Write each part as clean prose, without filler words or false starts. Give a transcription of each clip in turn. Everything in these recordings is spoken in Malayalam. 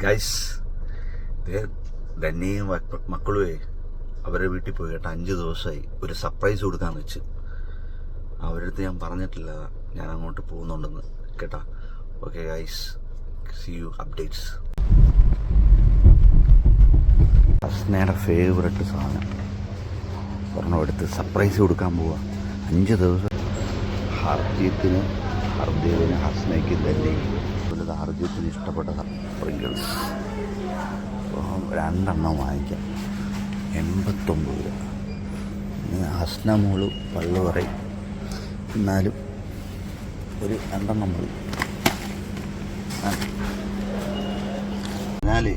ഗൈസ് ധന്യയും മക്കളുമേ അവരെ വീട്ടിൽ പോയി കേട്ടോ. 5 ദിവസമായി. ഒരു സർപ്രൈസ് കൊടുക്കാന്ന് വെച്ച് അവരുടെ അടുത്ത് ഞാൻ പറഞ്ഞിട്ടില്ല ഞാൻ അങ്ങോട്ട് പോകുന്നുണ്ടെന്ന് കേട്ടാ. Okay guys, see you updates. ഹസ്നയുടെ ഫേവററ്റ് സാധനം ഒരെണ്ണം എടുത്ത് സർപ്രൈസ് കൊടുക്കാൻ പോവാ. 5 ദിവസം ഹർജീത്തിന്, ഹർദേവിന്, ഹസ്നയ്ക്ക് ധന്യയ്ക്ക് അതുപോലെ ഹർജീത്തിന് ഇഷ്ടപ്പെട്ട സ്പ്രിങ്കിൾസ് 2 വാങ്ങിക്കാം. 89 രൂപ. ഹസ്ന മോള് പള്ളു പറയും, എന്നാലും ഒരു 2 മതി. എന്നാലേ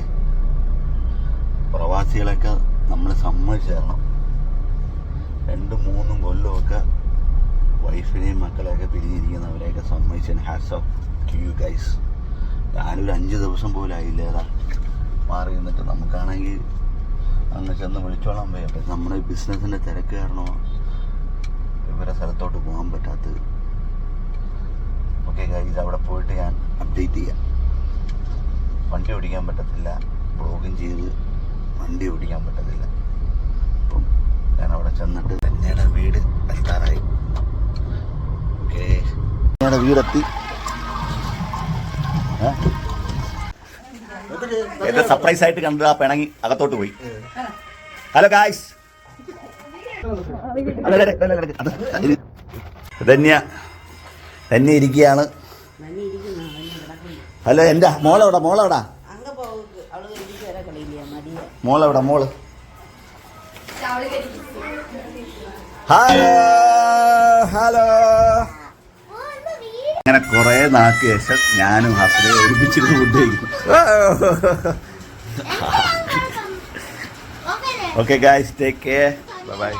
പ്രവാസികളൊക്കെ നമ്മൾ സമ്മതിച്ചു തരണം. 2-3 കൊല്ലമൊക്കെ വൈഫിനെയും മക്കളെയൊക്കെ പിരിഞ്ഞിരിക്കുന്നവരെയൊക്കെ സമ്മതിച്ചതിന് hats off to you guys. ഞാനൊരു 5 ദിവസം പോലും ആയില്ല ഏതാ മാറി നിന്നിട്ട്. നമുക്കാണെങ്കിൽ അങ്ങ് ചെന്ന് വിളിച്ചോളാൻ പോയി. അപ്പം നമ്മുടെ ബിസിനസ്സിൻ്റെ തിരക്ക് കാരണമോ ഇവരെ സ്ഥലത്തോട്ട് പോകാൻ പറ്റാത്തത്. ഓക്കെ ഗൈസ്, അവിടെ പോയിട്ട് ഞാൻ അപ്ഡേറ്റ് ചെയ്യാം. വണ്ടി ഓടിക്കാൻ പറ്റത്തില്ല, ബ്ലോഗും ചെയ്ത് വണ്ടി ഓടിക്കാൻ പറ്റത്തില്ല. അപ്പം ഞാൻ അവിടെ ചെന്നിട്ട് ധന്യയുടെ വീട് എത്താറായി. ഓക്കെ, ധന്യയുടെ വീടെത്തി. എന്റെ സർപ്രൈസ് ആയിട്ട് കണ്ടു ആ പിണങ്ങി അകത്തോട്ട് പോയി. ഹലോ ഗായ്സ്, ധന്യ ഇരിക്കുകയാണ്. ഹലോ, എന്റെ മോളെവിടാ? മോള് ഹലോ ഹലോ. അങ്ങനെ കുറെ നാൾക്ക് ശേഷം ഞാനും ഹസ്ബൻഡ് ഒരുമിച്ചിരുന്ന് ഫുഡ് കഴിക്കും. Okay guys, take care, bye bye.